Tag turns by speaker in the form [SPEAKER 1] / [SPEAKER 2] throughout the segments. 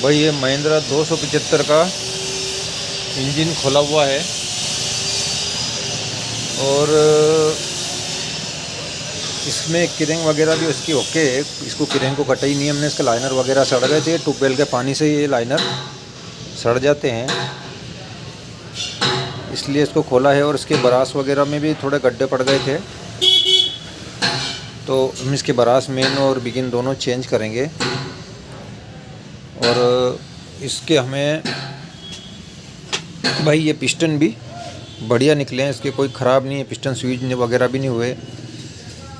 [SPEAKER 1] भाई ये महिंद्रा 275 का इंजन खुला हुआ है और इसमें किरेंग वगैरह भी उसकी ओके है। इसको किरेंग को कटा ही नहीं हमने। इसके लाइनर वगैरह सड़ गए थे। ट्यूबवेल के पानी से ये लाइनर सड़ जाते हैं, इसलिए इसको खोला है। और इसके बरास वगैरह में भी थोड़े गड्ढे पड़ गए थे, तो हम इसके बरास मेन और बिगिन दोनों चेंज करेंगे। और इसके हमें भाई ये पिस्टन भी बढ़िया निकले हैं, इसके कोई ख़राब नहीं है। पिस्टन स्विच वगैरह भी नहीं हुए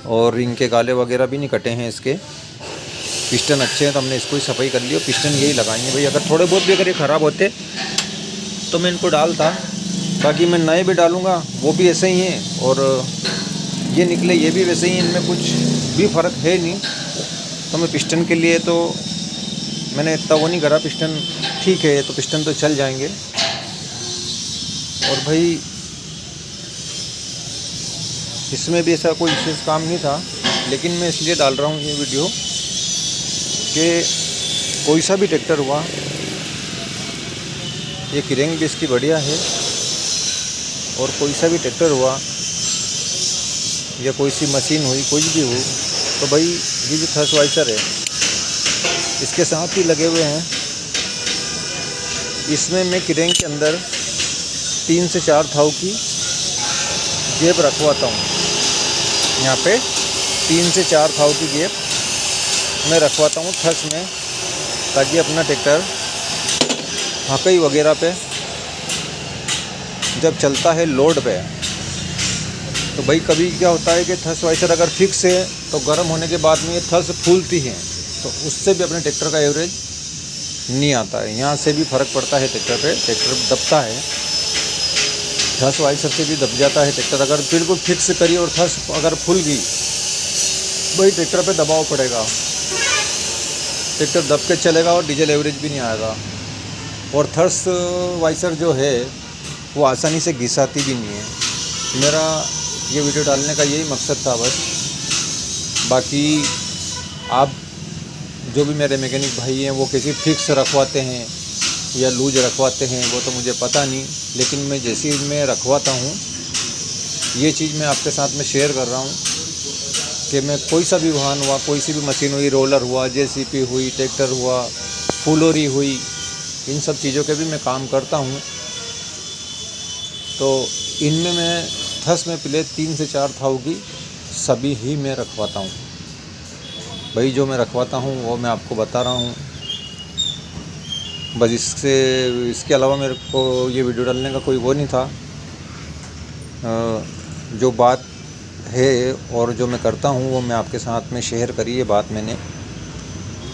[SPEAKER 1] और रिंग के गाले वगैरह भी नहीं कटे हैं। इसके पिस्टन अच्छे हैं, तो हमने इसको ही सफाई कर ली और पिस्टन यही लगाएंगे भाई। अगर थोड़े बहुत भी अगर ये ख़राब होते तो मैं इनको डालता, बाकी मैं नए भी डालूँगा, वो भी ऐसे ही हैं। और ये निकले ये भी वैसे ही, इनमें कुछ भी फ़र्क है नहीं। तो मैं पिस्टन के लिए तो मैंने इतना वो नहीं करा। पिस्टन ठीक है, तो पिस्टन तो चल जाएंगे। और भाई इसमें भी ऐसा कोई विशेष काम नहीं था, लेकिन मैं इसलिए डाल रहा हूँ ये वीडियो कि कोई सा भी ट्रैक्टर हुआ, ये किरेंग भी इसकी बढ़िया है। और कोई सा भी ट्रैक्टर हुआ या कोई सी मशीन हुई, कोई भी हो, तो भाई ये जो थ्रस्ट वाइसर है इसके साथ ही लगे हुए हैं। इसमें मैं किरेंग के अंदर 3 से 4 थाव की गेप रखवाता हूँ। यहाँ पे 3 से 4 थाव की गेप मैं रखवाता हूँ थ्रस्ट में, ताकि अपना ट्रैक्टर हकई वगैरह पे जब चलता है लोड पे, तो भाई कभी क्या होता है कि थ्रस्ट वाइसर अगर फिक्स है तो गर्म होने के बाद में ये थ्रस्ट फूलती है, तो उससे भी अपने ट्रैक्टर का एवरेज नहीं आता है। यहाँ से भी फ़र्क पड़ता है ट्रैक्टर पे, ट्रैक्टर दबता है। थ्रस्ट वाइसर से भी दब जाता है ट्रैक्टर। अगर बिल्कुल फिक्स करी और थ्रस्ट अगर फूल गई, भाई ट्रैक्टर पे दबाव पड़ेगा, ट्रैक्टर दब के चलेगा और डीजल एवरेज भी नहीं आएगा। और थ्रस्ट वाइसर जो है वो आसानी से घिसाती भी नहीं है। मेरा ये वीडियो डालने का यही मकसद था बस। बाकी आप जो भी मेरे मैकेनिक भाई हैं वो किसी फिक्स रखवाते हैं या लूज रखवाते हैं, वो तो मुझे पता नहीं, लेकिन मैं जैसी मैं रखवाता हूँ ये चीज़ मैं आपके साथ में शेयर कर रहा हूँ कि मैं कोई सा भी वाहन हुआ, कोई सी भी मशीन हुई, रोलर हुआ, जेसीपी हुई, ट्रैक्टर हुआ, फुलोरी हुई, इन सब चीज़ों के भी मैं काम करता हूँ। तो इनमें मैं थ्रस्ट में पहले 3 से 4 थाव की सभी ही मैं रखवाता हूँ भाई। जो मैं रखवाता हूँ वो मैं आपको बता रहा हूँ बस। इसके अलावा मेरे को ये वीडियो डालने का कोई वो नहीं था। जो बात है और जो मैं करता हूँ वो मैं आपके साथ में शेयर करी, ये बात मैंने।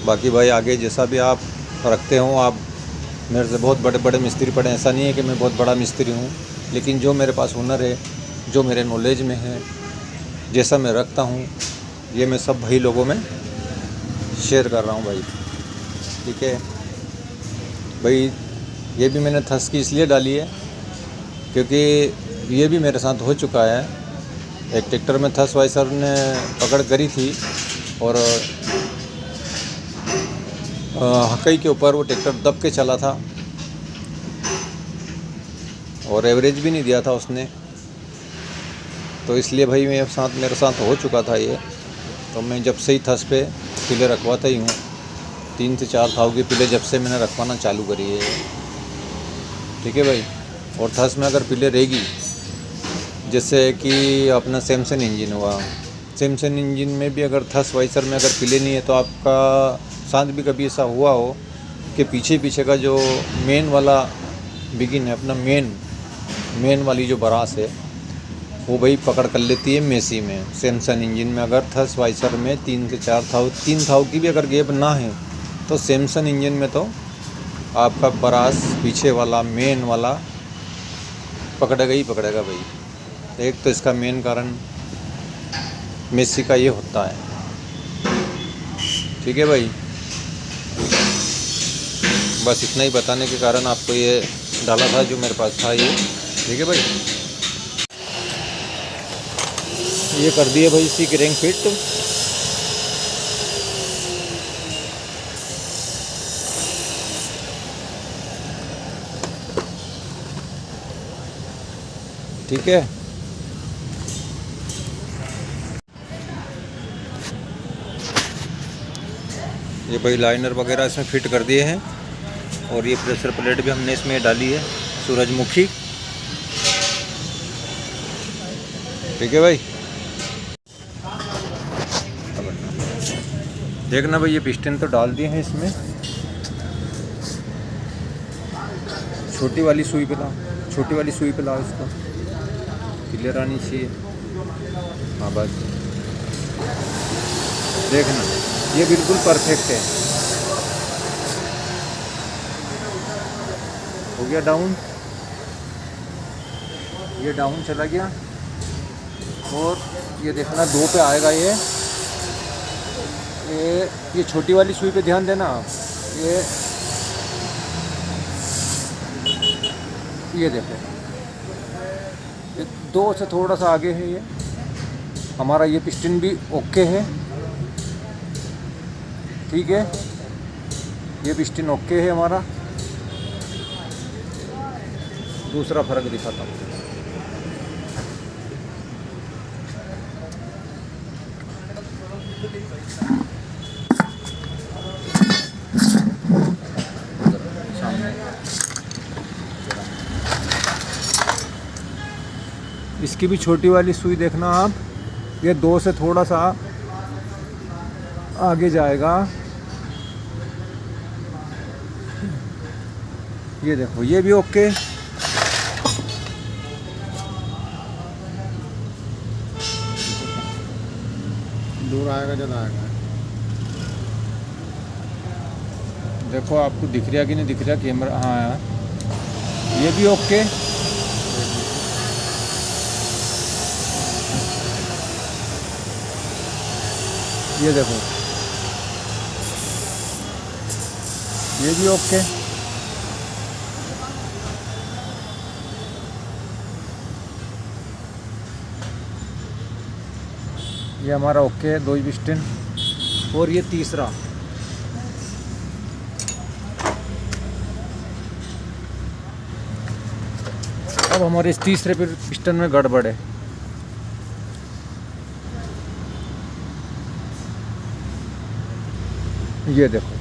[SPEAKER 1] बाकी भाई आगे जैसा भी आप रखते हो, आप मेरे से बहुत बड़े बड़े मिस्त्री पड़े, ऐसा नहीं है कि मैं बहुत बड़ा मिस्त्री हूँ, लेकिन जो मेरे पास हुनर है, जो मेरे नॉलेज में है, जैसा मैं रखता हूँ, ये मैं सब भाई लोगों में शेयर कर रहा हूँ भाई। ठीक है भाई। ये भी मैंने थ्रस्ट की इसलिए डाली है क्योंकि ये भी मेरे साथ हो चुका है। एक ट्रैक्टर में थ्रस्ट वाइसर ने पकड़ करी थी और हकई के ऊपर वो ट्रैक्टर दब के चला था और एवरेज भी नहीं दिया था उसने। तो इसलिए भाई मेरे साथ हो चुका था ये। तो मैं जब से ही थ्रस्ट पे पिले रखवाता ही हूँ। 3 से 4 थाव की पिले जब से मैंने रखवाना चालू करी है। ठीक है भाई। और थ्रस्ट में अगर पिले रहेगी, जैसे कि अपना सैमसंग इंजन हुआ, सैमसंग इंजन में भी अगर थ्रस्ट वाइसर में अगर पिले नहीं है, तो आपका साथ भी कभी ऐसा हुआ हो कि पीछे का जो मेन वाला बिगिन है, अपना मेन वाली जो बरास है, वो भाई पकड़ कर लेती है मेसी में। सैमसंग इंजन में अगर थ्रस्ट वाइसर में 3 से 4 थाव, 3 थाव की भी अगर गैप ना है, तो सैमसंग इंजन में तो आपका बरास पीछे वाला मेन वाला पकड़ेगा ही पकड़ेगा भाई। एक तो इसका मेन कारण मेसी का ये होता है। ठीक है भाई। बस इतना ही बताने के कारण आपको ये डाला था जो मेरे पास था ये। ठीक है भाई। ये कर दिए भाई इसी की रिंग फिट। ठीक है। ये भाई लाइनर वगैरह इसमें फिट कर दिए हैं और ये प्रेशर प्लेट भी हमने इसमें डाली है सूरजमुखी। ठीक है भाई। देखना भाई ये पिस्टन तो डाल दिए हैं इसमें। छोटी वाली सुई पे लाओ, छोटी वाली सुई पे लाओ, इसको क्लियर आनी चाहिए। हाँ बस देखना ये बिल्कुल परफेक्ट है। हो गया डाउन, ये डाउन चला गया। और ये देखना 2 पे आएगा ये छोटी वाली सुई पे ध्यान देना आप। ये देखो, ये 2 से थोड़ा सा आगे है। ये हमारा ये पिस्टन भी ओके है। ठीक है, ये पिस्टन ओके है हमारा। दूसरा फर्क दिखाता हूँ। इसकी भी छोटी वाली सुई देखना आप, ये 2 से थोड़ा सा आगे जाएगा। ये देखो, ये भी ओके।
[SPEAKER 2] दूर आएगा, ज़्यादा आएगा।
[SPEAKER 1] देखो आपको दिख रहा कि नहीं दिख रहा कैमरा? हाँ, ये भी ओके। ये देखो, ये भी ओके। ये हमारा ओके है, 2 पिस्टन। और ये तीसरा, अब हमारे इस तीसरे पिस्टन में गड़बड़ है। ये देखो,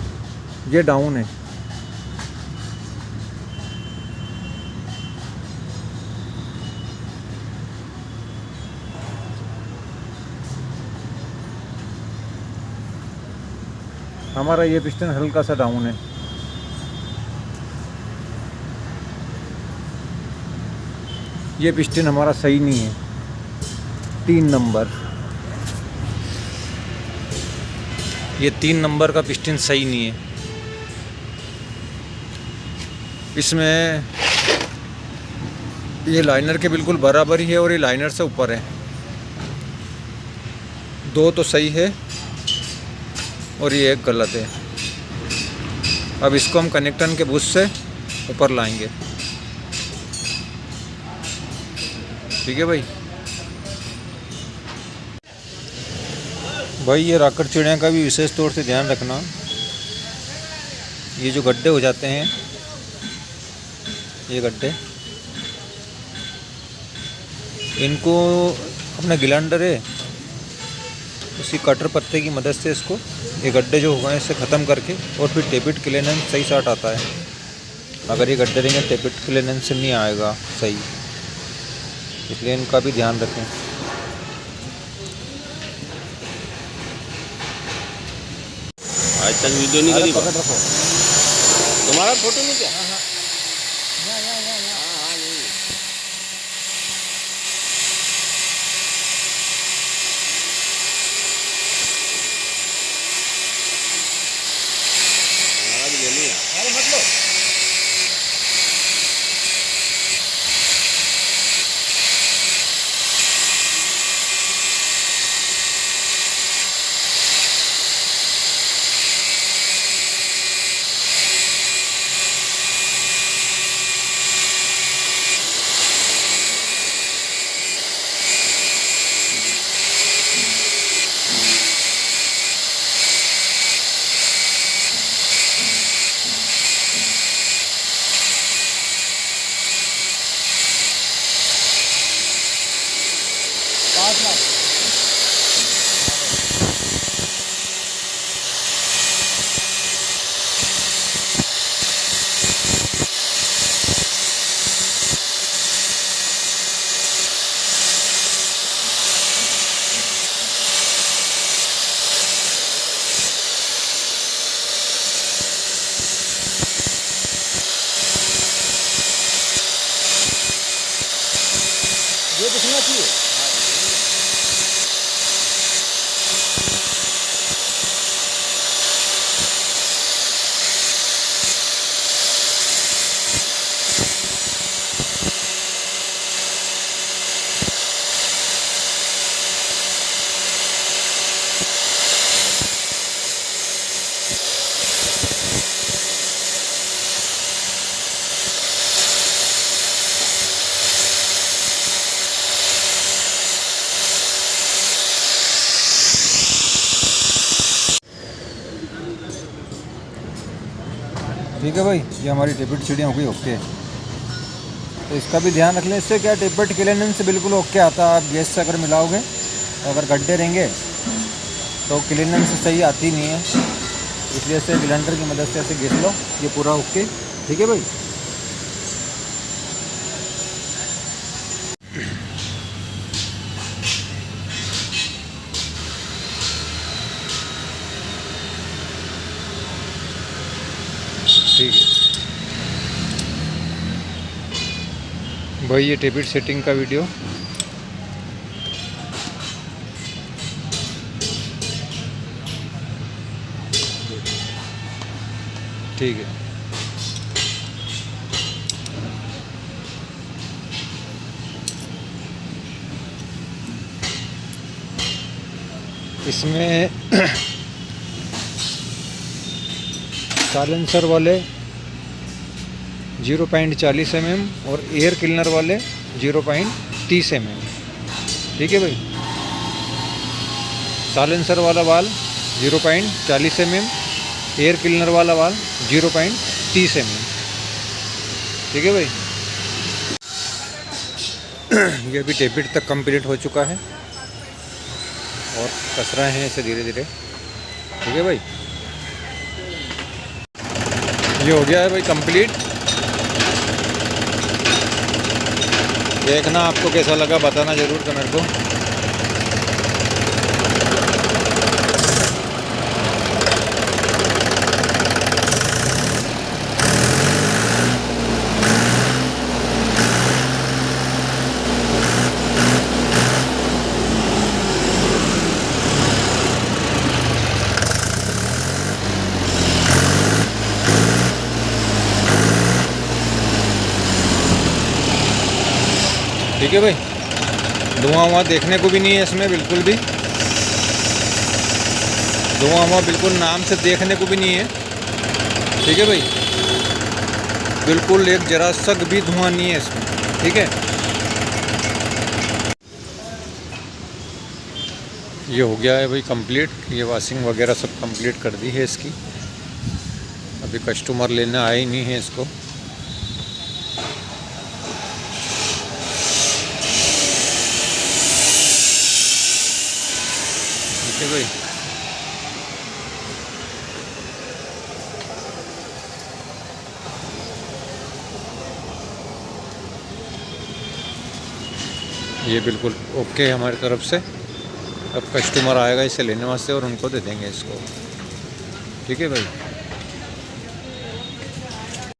[SPEAKER 1] ये डाउन है। हमारा ये पिस्टन हल्का सा डाउन है। ये पिस्टन हमारा सही नहीं है, 3 नंबर। ये 3 नंबर का पिस्टन सही नहीं है। इसमें ये लाइनर के बिल्कुल बराबर ही है और ये लाइनर से ऊपर है। 2 तो सही है और ये 1 गलत है। अब इसको हम कनेक्टर के बुश से ऊपर लाएंगे। ठीक है भाई। भाई ये राकट चिड़िया का भी विशेष तौर से ध्यान रखना। ये जो गड्ढे हो जाते हैं, ये गड्ढे, इनको अपना ग्लाइंडर है, उसी कटर पत्ते की मदद से इसको ये गड्ढे जो हुए हैं इसे ख़त्म करके और फिर टेपिट क्लीनेंस सही साट आता है। अगर ये गड्ढे रहेंगे टेपिट क्लीनेंस से नहीं आएगा सही, इसलिए इनका भी ध्यान रखें।
[SPEAKER 2] आज तक वीडियो नहीं करी।
[SPEAKER 1] पकड़ रखो,
[SPEAKER 2] तुम्हारा फोटो नहीं क्या? हमारा भी ले लिया।
[SPEAKER 1] अरे मत लो। ये दिखना चाहिए। ठीक है भाई, ये हमारी टेपिट सीढ़ियाँ हो गई ओके। तो इसका भी ध्यान रख लें, इससे क्या टेपिट क्लीनिंग से बिल्कुल ओके आता है। आप गैस से अगर मिलाओगे तो अगर गड्ढे रहेंगे तो क्लीनिंग से सही आती नहीं है, इसलिए से ग्राइंडर की मदद से ऐसे घिस लो, ये पूरा ओके। ठीक है भाई। ठीक है भाई, ये टेपिट सेटिंग का वीडियो ठीक है। इसमें साइलेंसर वाले 0.40 mm और एयर क्लीनर वाले 0.30 mm। ठीक है भाई। साइलेंसर वाला वाल 0.40 mm, एयर क्लीनर वाला वाल 0.30 mm। ठीक है भाई। ये भी टेपिट तक कंप्लीट हो चुका है और कस रहे हैं इसे धीरे धीरे। ठीक है भाई, ये हो गया है भाई कंप्लीट। देखना आपको कैसा लगा, बताना ज़रूर कमेंट को। ठीक है भाई, धुआं वुआं देखने को भी नहीं है इसमें, बिल्कुल भी धुआं वुआं बिल्कुल नाम से देखने को भी नहीं है। ठीक है भाई, बिल्कुल एक जरा सा भी धुआं नहीं है इसमें। ठीक है, ये हो गया है भाई कंप्लीट। ये वॉशिंग वगैरह सब कंप्लीट कर दी है इसकी। अभी कस्टमर लेने आए ही नहीं है इसको। ठीक है भाई, ये बिल्कुल ओके है हमारी तरफ से। अब कस्टमर आएगा इसे लेने वास्ते और उनको दे देंगे इसको। ठीक है भाई।